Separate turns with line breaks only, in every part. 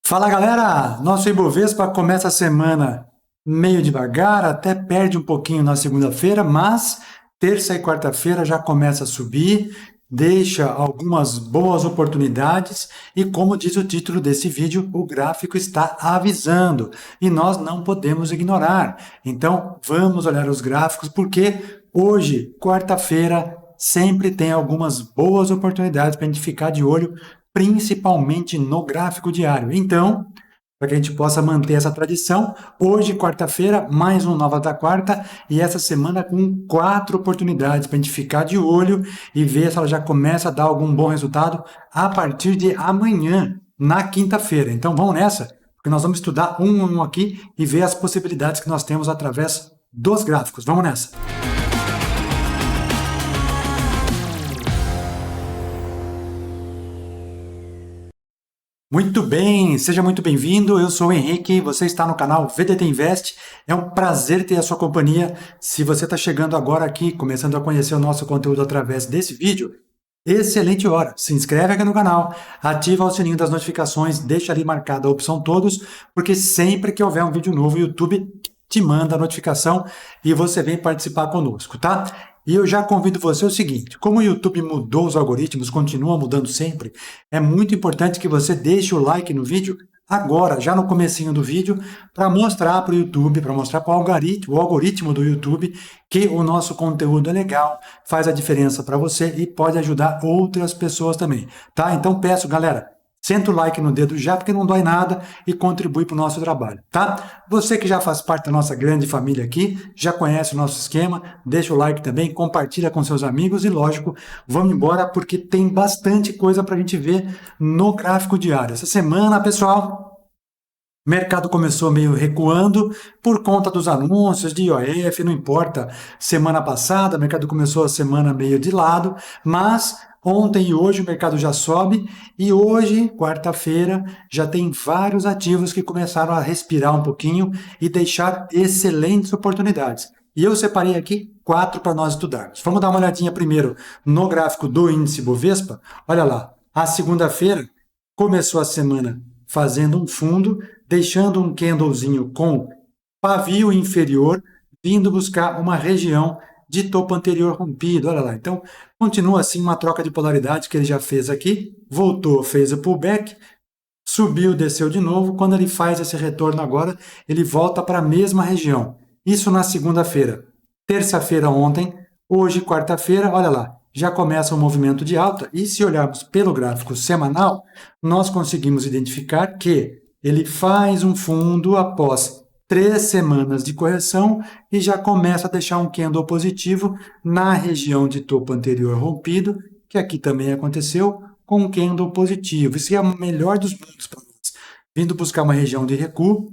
Fala galera, nosso Ibovespa começa a semana meio devagar, até perde um pouquinho na segunda-feira, mas terça e quarta-feira já começa a subir, deixa algumas boas oportunidades e, como diz o título desse vídeo, o gráfico está avisando e nós não podemos ignorar. Então vamos olhar os gráficos porque hoje, quarta-feira, sempre tem algumas boas oportunidades para a gente ficar de olho, principalmente no gráfico diário. Então, para que a gente possa manter essa tradição, hoje, quarta-feira, mais um Nova da Quarta, e essa semana com 4 oportunidades para a gente ficar de olho e ver se ela já começa a dar algum bom resultado a partir de amanhã, na quinta-feira. Então vamos nessa, porque nós vamos estudar um a um aqui e ver as possibilidades que nós temos através dos gráficos. Vamos nessa! Muito bem, seja muito bem-vindo. Eu sou o Henrique, você está no canal VDT Invest. É um prazer ter a sua companhia. Se você está chegando agora aqui, começando a conhecer o nosso conteúdo através desse vídeo, excelente hora. Se inscreve aqui no canal, ativa o sininho das notificações, deixa ali marcada a opção todos, porque sempre que houver um vídeo novo, o YouTube te manda a notificação e você vem participar conosco, tá? E eu já convido você o seguinte, como o YouTube mudou os algoritmos, continua mudando sempre, é muito importante que você deixe o like no vídeo agora, já no comecinho do vídeo, para mostrar para o YouTube, para mostrar para o algoritmo do YouTube que o nosso conteúdo é legal, faz a diferença para você e pode ajudar outras pessoas também, tá? Então peço, galera, senta o like no dedo já, porque não dói nada e contribui para o nosso trabalho, tá? Você que já faz parte da nossa grande família aqui, já conhece o nosso esquema, deixa o like também, compartilha com seus amigos e, lógico, vamos embora porque tem bastante coisa para a gente ver no gráfico diário. Essa semana, pessoal, o mercado começou meio recuando por conta dos anúncios de IOF, não importa. Semana passada, o mercado começou a semana meio de lado, mas ontem e hoje o mercado já sobe e hoje, quarta-feira, já tem vários ativos que começaram a respirar um pouquinho e deixar excelentes oportunidades. E eu separei aqui 4 para nós estudarmos. Vamos dar uma olhadinha primeiro no gráfico do índice Bovespa. Olha lá, a segunda-feira começou a semana fazendo um fundo, deixando um candlezinho com pavio inferior, vindo buscar uma região de topo anterior rompido, olha lá. Então, continua assim uma troca de polaridade que ele já fez aqui, voltou, fez o pullback, subiu, desceu de novo. Quando ele faz esse retorno agora, ele volta para a mesma região. Isso na segunda-feira. Terça-feira ontem, hoje quarta-feira, olha lá, já começa um movimento de alta e se olharmos pelo gráfico semanal, nós conseguimos identificar que ele faz um fundo após 3 semanas de correção e já começa a deixar um candle positivo na região de topo anterior rompido, que aqui também aconteceu, com um candle positivo. Isso é o melhor dos mundos para nós. Vindo buscar uma região de recuo,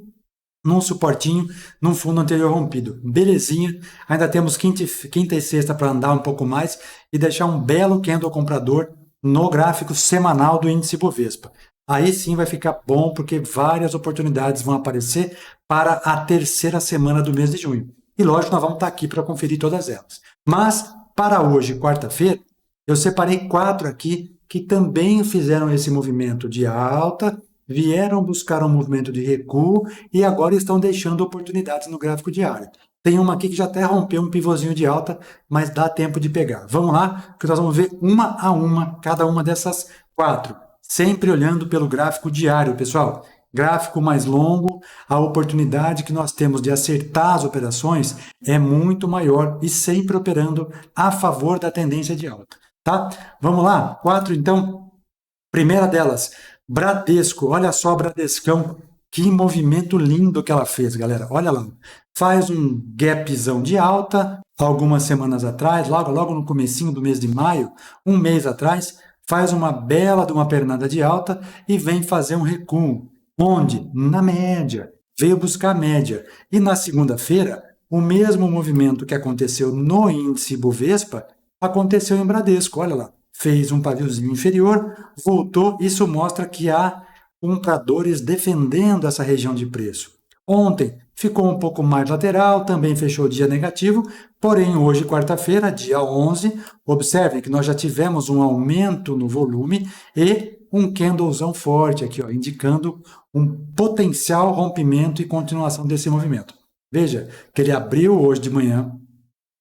num suportinho, num fundo anterior rompido. Belezinha, ainda temos quinta e sexta para andar um pouco mais e deixar um belo candle comprador no gráfico semanal do índice Bovespa. Aí sim vai ficar bom, porque várias oportunidades vão aparecer para a terceira semana do mês de junho. E lógico, nós vamos estar aqui para conferir todas elas. Mas, para hoje, quarta-feira, eu separei 4 aqui que também fizeram esse movimento de alta, vieram buscar um movimento de recuo e agora estão deixando oportunidades no gráfico diário. Tem uma aqui que já até rompeu um pivôzinho de alta, mas dá tempo de pegar. Vamos lá, que nós vamos ver uma a uma cada uma dessas 4. Sempre olhando pelo gráfico diário, pessoal. Gráfico mais longo, a oportunidade que nós temos de acertar as operações é muito maior e sempre operando a favor da tendência de alta. Tá? Vamos lá, 4 então. Primeira delas, Bradesco. Olha só, Bradescão, que movimento lindo que ela fez, galera. Olha lá, faz um gapzão de alta algumas semanas atrás, logo no comecinho do mês de maio, um mês atrás, faz uma bela de uma pernada de alta e vem fazer um recuo. Onde? Na média. Veio buscar a média. E na segunda-feira, o mesmo movimento que aconteceu no índice Bovespa aconteceu em Bradesco. Olha lá. Fez um paviozinho inferior, voltou. Isso mostra que há compradores defendendo essa região de preço. Ontem ficou um pouco mais lateral, também fechou o dia negativo, porém hoje, quarta-feira, dia 11, observem que nós já tivemos um aumento no volume e um candlezão forte aqui, ó, indicando um potencial rompimento e continuação desse movimento. Veja que ele abriu hoje de manhã,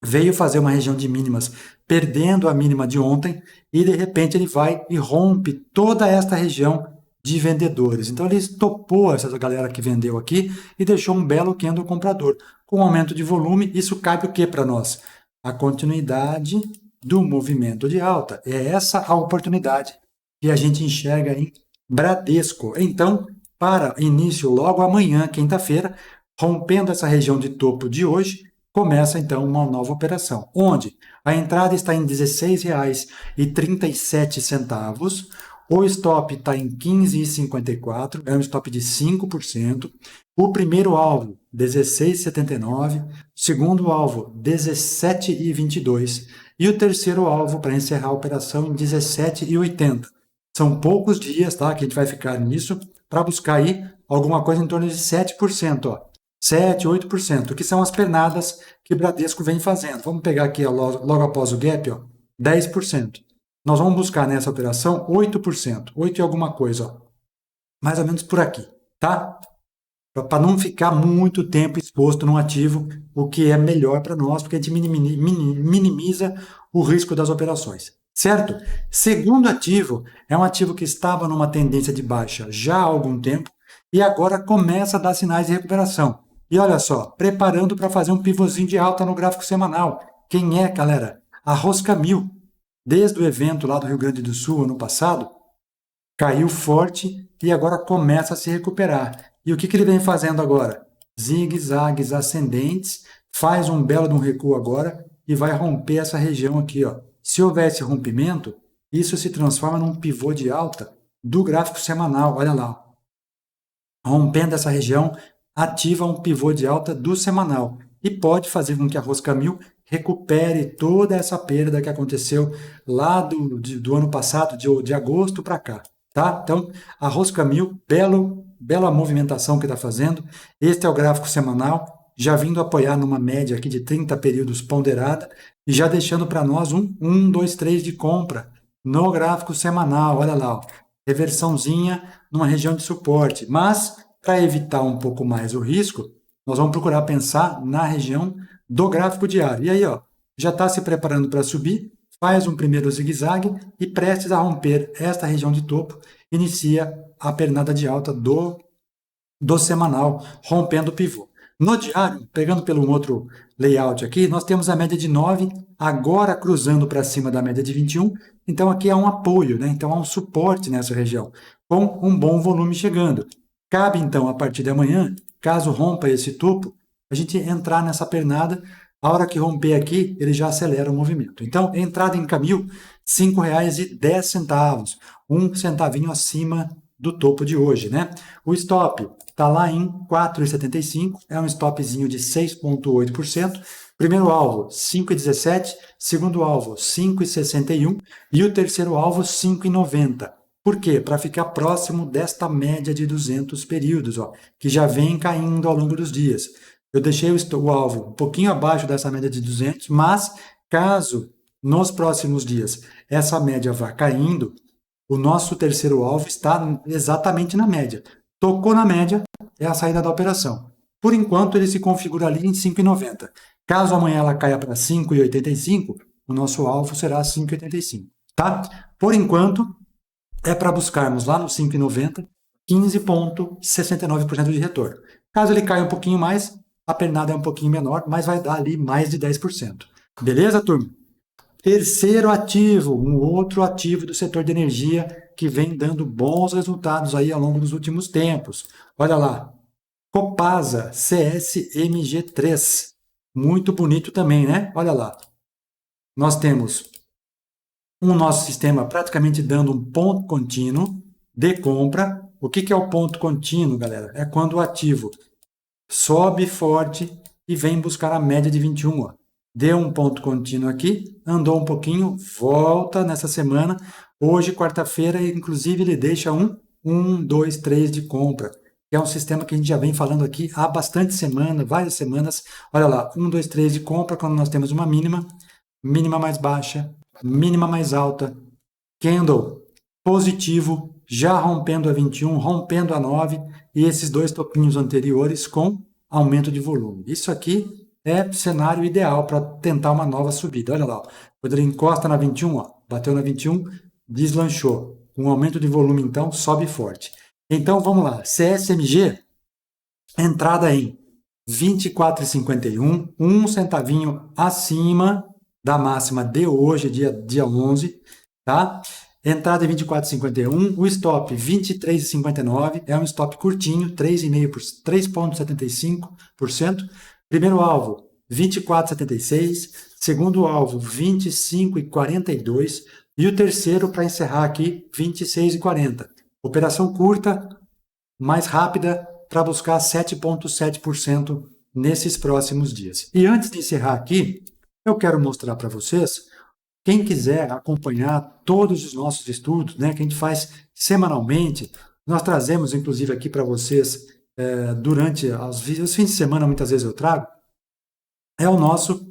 veio fazer uma região de mínimas, perdendo a mínima de ontem, e de repente ele vai e rompe toda esta região de vendedores. Então ele topou essa galera que vendeu aqui e deixou um belo candle comprador. Com aumento de volume, isso cabe o que para nós? A continuidade do movimento de alta. É essa a oportunidade que a gente enxerga em Bradesco. Então, para início logo amanhã, quinta-feira, rompendo essa região de topo de hoje, começa então uma nova operação, onde a entrada está em R$ 16,37, o stop está em 15,54, é um stop de 5%, o primeiro alvo 16,79, segundo alvo 17,22 e o terceiro alvo para encerrar a operação em 17,80. São poucos dias, tá, que a gente vai ficar nisso para buscar aí alguma coisa em torno de 7%, ó. 7, 8%, que são as pernadas que o Bradesco vem fazendo. Vamos pegar aqui ó, logo após o gap, ó, 10%. Nós vamos buscar nessa operação 8%, 8 e alguma coisa, ó, mais ou menos por aqui, tá? Para não ficar muito tempo exposto num ativo, o que é melhor para nós, porque a gente minimiza o risco das operações, certo? Segundo ativo, é um ativo que estava numa tendência de baixa já há algum tempo e agora começa a dar sinais de recuperação. E olha só, preparando para fazer um pivôzinho de alta no gráfico semanal. Quem é, galera? A Rosca 1000. Desde o evento lá do Rio Grande do Sul, ano passado, caiu forte e agora começa a se recuperar. E o que ele vem fazendo agora? Zigue-zagues ascendentes, faz um belo de um recuo agora e vai romper essa região aqui, ó. Se houver esse rompimento, isso se transforma num pivô de alta do gráfico semanal, olha lá. Rompendo essa região, ativa um pivô de alta do semanal e pode fazer com que a Rosca 1000 recupere toda essa perda que aconteceu lá do ano passado, de agosto para cá, tá? Então, a Rosca 1000, bela movimentação que está fazendo. Este é o gráfico semanal, já vindo apoiar numa média aqui de 30 períodos ponderada e já deixando para nós um 1, 2, 3 de compra no gráfico semanal, olha lá, ó. Reversãozinha numa região de suporte, mas para evitar um pouco mais o risco, nós vamos procurar pensar na região do gráfico diário. E aí, ó, já está se preparando para subir, faz um primeiro zigue-zague e prestes a romper esta região de topo, inicia a pernada de alta do semanal, rompendo o pivô. No diário, pegando pelo outro layout aqui, nós temos a média de 9, agora cruzando para cima da média de 21, então aqui há um apoio, né? Então há um suporte nessa região, com um bom volume chegando. Cabe então, a partir de amanhã, caso rompa esse topo, a gente entrar nessa pernada, a hora que romper aqui, ele já acelera o movimento. Então, entrada em Camil, R$ 5,10, um centavinho acima do topo de hoje, né? O stop está lá em 4,75, é um stopzinho de 6,8%. Primeiro alvo, 5,17, segundo alvo, 5,61 e o terceiro alvo, 5,90. Por quê? Para ficar próximo desta média de 200 períodos, ó, que já vem caindo ao longo dos dias. Eu deixei o alvo um pouquinho abaixo dessa média de 200, mas caso nos próximos dias essa média vá caindo, o nosso terceiro alvo está exatamente na média. Tocou na média, é a saída da operação. Por enquanto, ele se configura ali em 5,90. Caso amanhã ela caia para 5,85, o nosso alvo será 5,85. Tá? Por enquanto, é para buscarmos lá no 5,90, 15,69% de retorno. Caso ele caia um pouquinho mais, a pernada é um pouquinho menor, mas vai dar ali mais de 10%. Beleza, turma? Terceiro ativo, um outro ativo do setor de energia que vem dando bons resultados aí ao longo dos últimos tempos. Olha lá, Copasa CSMG3, muito bonito também, né? Olha lá, nós temos um nosso sistema praticamente dando um ponto contínuo de compra. O que é o ponto contínuo, galera? É quando o ativo sobe forte e vem buscar a média de 21, ó. Deu um ponto contínuo aqui, andou um pouquinho, volta nessa semana. Hoje, quarta-feira, inclusive, ele deixa um 1, 2, 3 de compra, que é um sistema que a gente já vem falando aqui há bastante semana, várias semanas. Olha lá, 1, 2, 3 de compra quando nós temos uma mínima, mínima mais baixa, mínima mais alta, candle positivo, já rompendo a 21, rompendo a 9 e esses dois topinhos anteriores com aumento de volume. Isso aqui é cenário ideal para tentar uma nova subida. Olha lá, ó. Quando ele encosta na 21, ó, bateu na 21, deslanchou. Com aumento de volume, então, sobe forte. Então, vamos lá. CSMG, entrada em 24,51, um centavinho acima da máxima de hoje, dia 11, tá? Entrada em 24,51, o stop 23,59, é um stop curtinho, 3,75%. Primeiro alvo, 24,76, segundo alvo, 25,42 e o terceiro, para encerrar aqui, 26,40. Operação curta, mais rápida, para buscar 7,7% nesses próximos dias. E antes de encerrar aqui, eu quero mostrar para vocês, quem quiser acompanhar todos os nossos estudos, né, que a gente faz semanalmente, nós trazemos inclusive aqui para vocês, durante os fins de semana, muitas vezes eu trago, é o nosso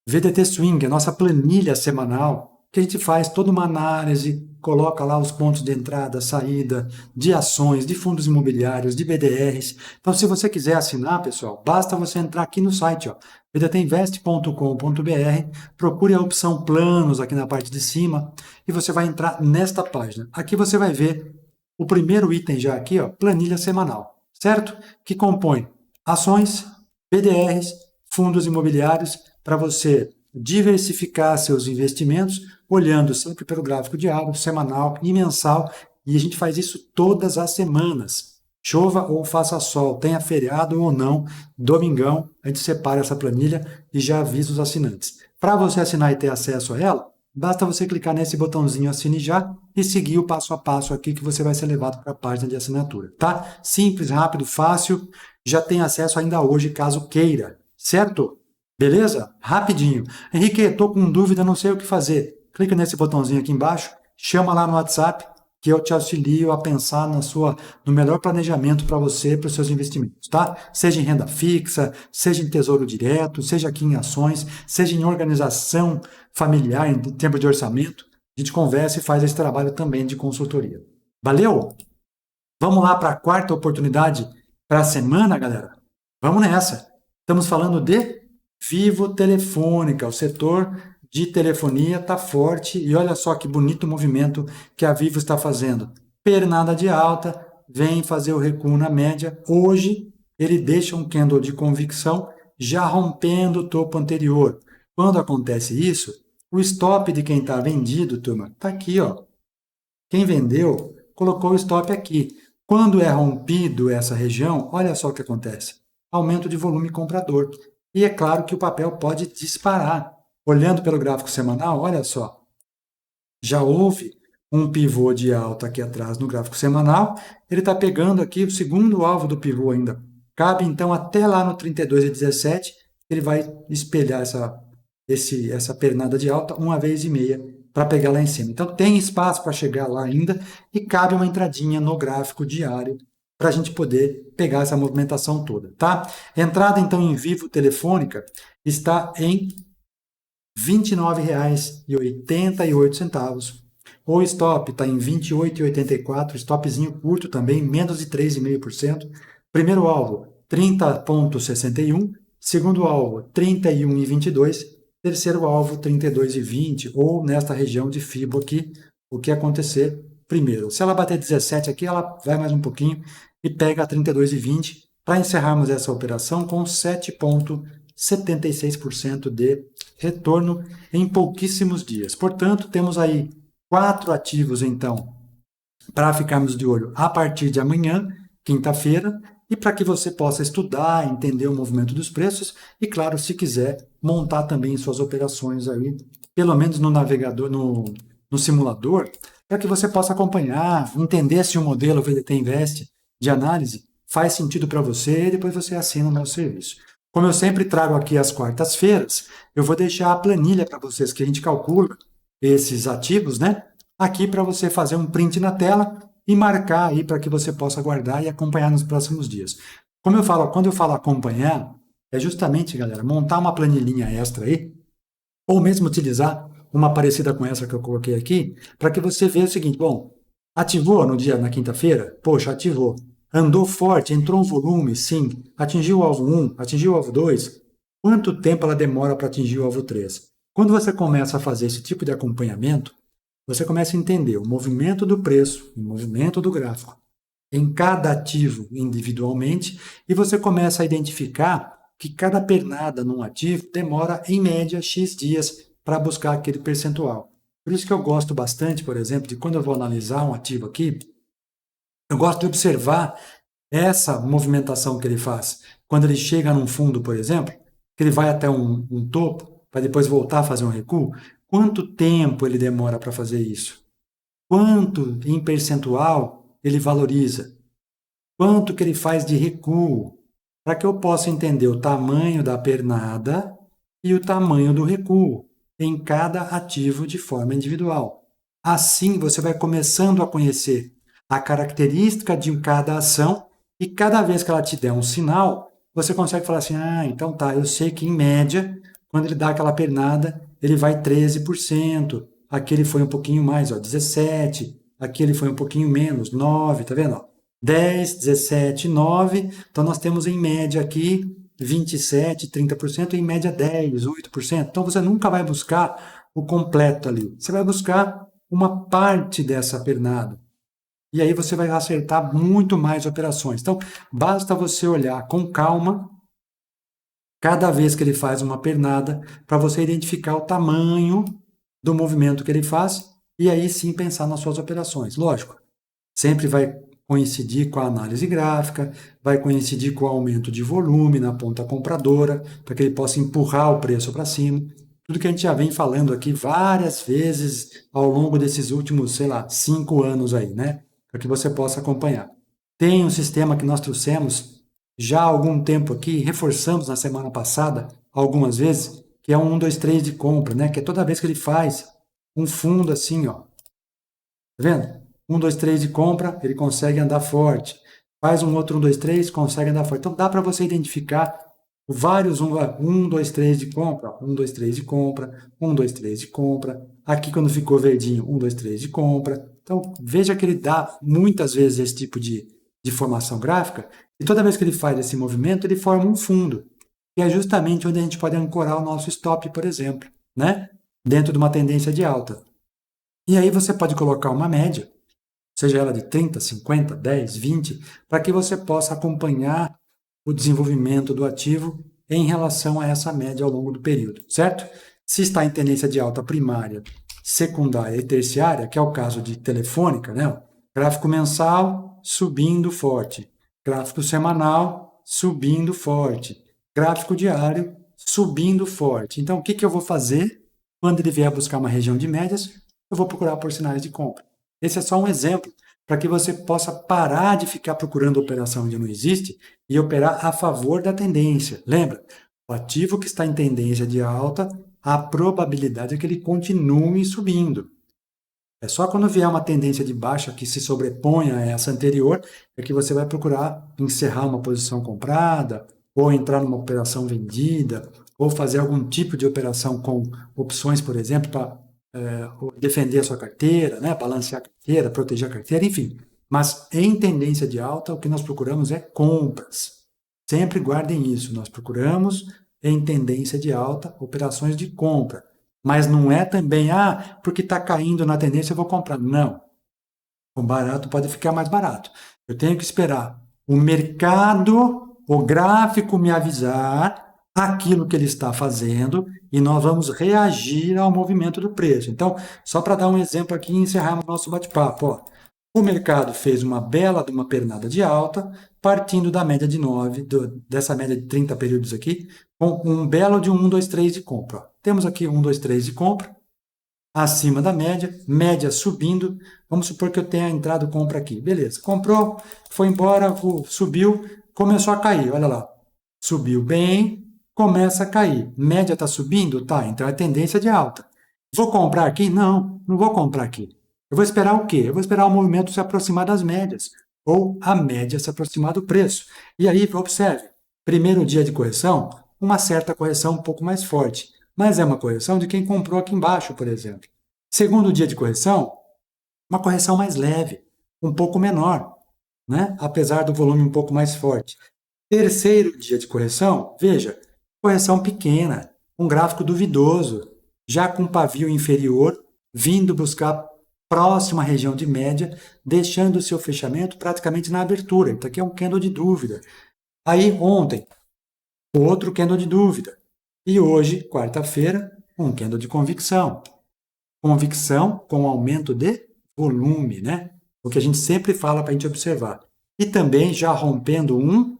VDT Swing, a nossa planilha semanal, que a gente faz toda uma análise, coloca lá os pontos de entrada, saída, de ações, de fundos imobiliários, de BDRs. Então, se você quiser assinar, pessoal, basta você entrar aqui no site, ó, vdtinvest.com.br, procure a opção planos aqui na parte de cima e você vai entrar nesta página. Aqui você vai ver o primeiro item já aqui, ó, planilha semanal, certo? Que compõe ações, BDRs, fundos imobiliários, para você diversificar seus investimentos, olhando sempre pelo gráfico diário, semanal e mensal, e a gente faz isso todas as semanas. Chova ou faça sol, tenha feriado ou não, domingão, a gente separa essa planilha e já avisa os assinantes. Para você assinar e ter acesso a ela, basta você clicar nesse botãozinho Assine Já e seguir o passo a passo aqui que você vai ser levado para a página de assinatura, tá? Simples, rápido, fácil, já tem acesso ainda hoje, caso queira, certo? Beleza? Rapidinho. Henrique, estou com dúvida, não sei o que fazer. Clica nesse botãozinho aqui embaixo, chama lá no WhatsApp, que eu te auxilio a pensar no melhor planejamento para você, para os seus investimentos, tá? Seja em renda fixa, seja em tesouro direto, seja aqui em ações, seja em organização familiar, em tempo de orçamento. A gente conversa e faz esse trabalho também de consultoria. Valeu? Vamos lá para a quarta oportunidade para a semana, galera? Vamos nessa. Estamos falando de Vivo Telefônica, o setor de telefonia está forte e olha só que bonito movimento que a Vivo está fazendo. Pernada de alta, vem fazer o recuo na média. Hoje ele deixa um candle de convicção já rompendo o topo anterior. Quando acontece isso, o stop de quem está vendido, turma, está aqui, ó. Quem vendeu colocou o stop aqui. Quando é rompido essa região, olha só o que acontece. Aumento de volume comprador. E é claro que o papel pode disparar. Olhando pelo gráfico semanal, olha só. Já houve um pivô de alta aqui atrás no gráfico semanal. Ele está pegando aqui o segundo alvo do pivô ainda. Cabe então até lá no 32,17. Ele vai espelhar essa pernada de alta uma vez e meia para pegar lá em cima. Então tem espaço para chegar lá ainda e cabe uma entradinha no gráfico diário para a gente poder pegar essa movimentação toda, tá? Entrada, então, em Vivo Telefônica está em R$ 29,88. O stop está em 28,84, stopzinho curto também, menos de 3,5%. Primeiro alvo, 30,61. Segundo alvo, 31,22. Terceiro alvo, 32,20, ou nesta região de FIBO aqui, o que acontecer primeiro. Se ela bater 17 aqui, ela vai mais um pouquinho e pega 32,20 para encerrarmos essa operação com 7,76% de retorno em pouquíssimos dias. Portanto, temos aí 4 ativos, então, para ficarmos de olho a partir de amanhã, quinta-feira, e para que você possa estudar, entender o movimento dos preços e, claro, se quiser, montar também suas operações aí, pelo menos no navegador, no simulador, para que você possa acompanhar, entender se o modelo VDT Invest de análise faz sentido para você e depois você assina o nosso serviço. Como eu sempre trago aqui às quartas-feiras, eu vou deixar a planilha para vocês que a gente calcula esses ativos, né? Aqui para você fazer um print na tela e marcar aí para que você possa guardar e acompanhar nos próximos dias. Como eu falo, quando eu falo acompanhar, é justamente, galera, montar uma planilhinha extra aí, ou mesmo utilizar uma parecida com essa que eu coloquei aqui, para que você veja o seguinte, bom, Ativou no dia, na quinta-feira? Poxa, ativou. Andou forte, entrou um volume? Sim. Atingiu o alvo 1, atingiu o alvo 2? Quanto tempo ela demora para atingir o alvo 3? Quando você começa a fazer esse tipo de acompanhamento, você começa a entender o movimento do preço, o movimento do gráfico, em cada ativo individualmente, e você começa a identificar que cada pernada num ativo demora, em média, X dias para buscar aquele percentual. Por isso que eu gosto bastante, por exemplo, de quando eu vou analisar um ativo aqui, eu gosto de observar essa movimentação que ele faz. Quando ele chega num fundo, por exemplo, que ele vai até um topo, para depois voltar a fazer um recuo, quanto tempo ele demora para fazer isso? Quanto em percentual ele valoriza? Quanto que ele faz de recuo? Para que eu possa entender o tamanho da pernada e o tamanho do recuo em cada ativo de forma individual. Assim, você vai começando a conhecer a característica de cada ação e cada vez que ela te der um sinal, você consegue falar assim, então tá, eu sei que em média, quando ele dá aquela pernada, ele vai 13%, aqui ele foi um pouquinho mais, 17%, aqui ele foi um pouquinho menos, 9%, tá vendo? 10, 17, 9, então nós temos em média aqui 27, 30%, em média 10, 8%. Então você nunca vai buscar o completo ali, você vai buscar uma parte dessa pernada. E aí você vai acertar muito mais operações. Então, basta você olhar com calma cada vez que ele faz uma pernada para você identificar o tamanho do movimento que ele faz e aí sim pensar nas suas operações. Lógico, sempre vai coincidir com a análise gráfica, vai coincidir com o aumento de volume na ponta compradora, para que ele possa empurrar o preço para cima. Tudo que a gente já vem falando aqui várias vezes ao longo desses últimos, 5 anos aí, né? Para que você possa acompanhar. Tem um sistema que nós trouxemos já há algum tempo aqui, reforçamos na semana passada algumas vezes, que é um 1, 2, 3 de compra, né? Que é toda vez que ele faz um fundo assim, ó. Tá vendo? 1, 2, 3 de compra, ele consegue andar forte. Faz um outro 1, 2, 3, consegue andar forte. Então dá para você identificar vários 1, 2, 3 de compra, 1, 2, 3 de compra, 1, 2, 3 de compra. Aqui quando ficou verdinho, 1, 2, 3 de compra. Então veja que ele dá muitas vezes esse tipo de formação gráfica e toda vez que ele faz esse movimento, ele forma um fundo, que é justamente onde a gente pode ancorar o nosso stop, por exemplo, né? Dentro de uma tendência de alta. E aí você pode colocar uma média, seja ela de 30, 50, 10, 20, para que você possa acompanhar o desenvolvimento do ativo em relação a essa média ao longo do período, certo? Se está em tendência de alta primária, secundária e terciária, que é o caso de Telefônica, né? Gráfico mensal subindo forte, gráfico semanal subindo forte, gráfico diário subindo forte. Então, o que eu vou fazer quando ele vier buscar uma região de médias? Eu vou procurar por sinais de compra. Esse é só um exemplo para que você possa parar de ficar procurando operação onde não existe e operar a favor da tendência. Lembra? O ativo que está em tendência de alta, a probabilidade é que ele continue subindo. É só quando vier uma tendência de baixa que se sobreponha a essa anterior, é que você vai procurar encerrar uma posição comprada, ou entrar numa operação vendida, ou fazer algum tipo de operação com opções, por exemplo, para defender a sua carteira, né? Balancear a carteira, proteger a carteira, enfim. Mas em tendência de alta, o que nós procuramos é compras. Sempre guardem isso, nós procuramos em tendência de alta operações de compra. Mas não é também, porque está caindo na tendência eu vou comprar. Não. O barato pode ficar mais barato. Eu tenho que esperar o mercado, o gráfico me avisar aquilo que ele está fazendo e nós vamos reagir ao movimento do preço. Então, só para dar um exemplo aqui e encerrarmos nosso bate-papo. O mercado fez uma bela de uma pernada de alta, partindo da média de 9, dessa média de 30 períodos aqui, com um belo de 1, 2, 3 de compra. Temos aqui 1, 2, 3 de compra, acima da média subindo. Vamos supor que eu tenha entrado compra aqui. Beleza, comprou, foi embora, subiu, começou a cair. Olha lá, subiu bem, começa a cair. Média está subindo? Tá, então é tendência de alta. Vou comprar aqui? Não, não vou comprar aqui. Eu vou esperar o quê? Eu vou esperar o movimento se aproximar das médias, ou a média se aproximar do preço. E aí, observe, primeiro dia de correção, uma certa correção um pouco mais forte, mas é uma correção de quem comprou aqui embaixo, por exemplo. Segundo dia de correção, uma correção mais leve, um pouco menor, né? Apesar do volume um pouco mais forte. Terceiro dia de correção, veja, correção pequena, um gráfico duvidoso, já com pavio inferior, vindo buscar próxima região de média, deixando o seu fechamento praticamente na abertura. Então aqui é um candle de dúvida. Aí ontem, outro candle de dúvida. E hoje, quarta-feira, um candle de convicção. Convicção com aumento de volume, né? O que a gente sempre fala para a gente observar. E também já rompendo um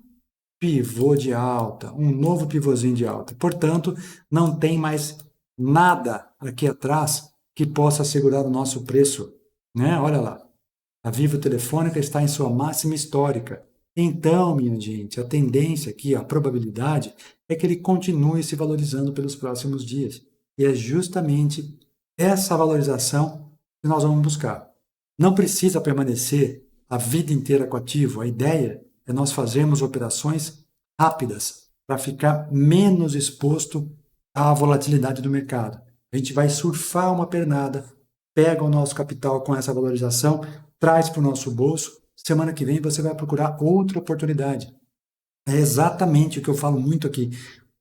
pivô de alta, um novo pivôzinho de alta. Portanto, não tem mais nada aqui atrás que possa segurar o nosso preço, né? Olha lá. A Vivo Telefônica está em sua máxima histórica. Então, minha gente, a tendência aqui, a probabilidade, é que ele continue se valorizando pelos próximos dias. E é justamente essa valorização que nós vamos buscar. Não precisa permanecer a vida inteira com ativo. A ideia é nós fazermos operações rápidas para ficar menos exposto à volatilidade do mercado. A gente vai surfar uma pernada, pega o nosso capital com essa valorização, traz para o nosso bolso. Semana que vem você vai procurar outra oportunidade. É exatamente o que eu falo muito aqui,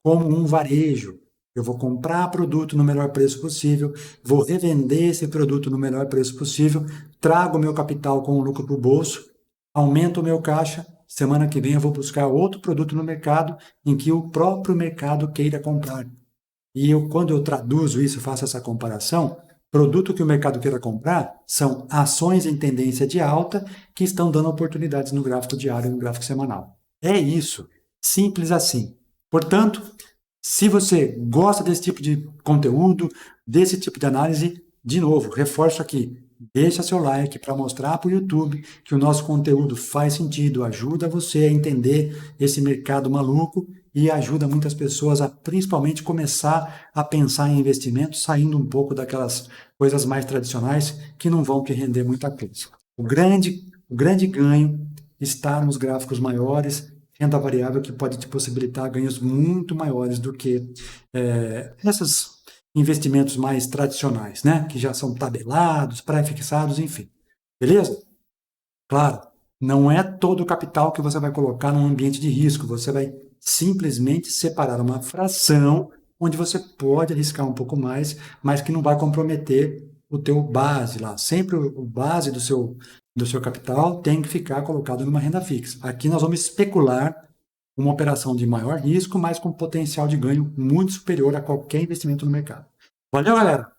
como um varejo. Eu vou comprar produto no melhor preço possível, vou revender esse produto no melhor preço possível, trago o meu capital com o lucro para o bolso, aumento o meu caixa, semana que vem eu vou buscar outro produto no mercado em que o próprio mercado queira comprar. E quando eu traduzo isso, faço essa comparação, produto que o mercado queira comprar são ações em tendência de alta que estão dando oportunidades no gráfico diário e no gráfico semanal. É isso, simples assim. Portanto, se você gosta desse tipo de conteúdo, desse tipo de análise, de novo, reforço aqui, deixa seu like para mostrar para o YouTube que o nosso conteúdo faz sentido, ajuda você a entender esse mercado maluco e ajuda muitas pessoas a principalmente começar a pensar em investimentos, saindo um pouco daquelas coisas mais tradicionais que não vão te render muita coisa. O grande ganho está nos gráficos maiores, renda variável que pode te possibilitar ganhos muito maiores do que esses investimentos mais tradicionais, né? Que já são tabelados, pré-fixados, enfim. Beleza? Claro, não é todo o capital que você vai colocar num ambiente de risco, você vai simplesmente separar uma fração onde você pode arriscar um pouco mais, mas que não vai comprometer o teu base lá. Sempre o base do seu capital tem que ficar colocado numa renda fixa. Aqui nós vamos especular uma operação de maior risco, mas com potencial de ganho muito superior a qualquer investimento no mercado. Valeu, galera?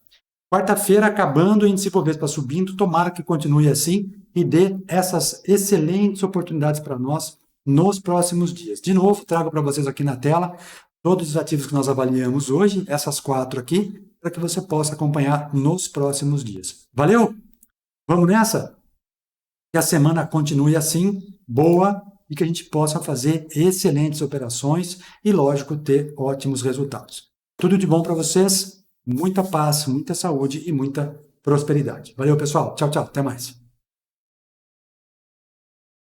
Quarta-feira acabando, índice Bovespa subindo, tomara que continue assim e dê essas excelentes oportunidades para nós nos próximos dias. De novo, trago para vocês aqui na tela todos os ativos que nós avaliamos hoje, essas 4 aqui, para que você possa acompanhar nos próximos dias. Valeu? Vamos nessa? Que a semana continue assim, boa, e que a gente possa fazer excelentes operações e, lógico, ter ótimos resultados. Tudo de bom para vocês, muita paz, muita saúde e muita prosperidade. Valeu, pessoal. Tchau, tchau. Até mais.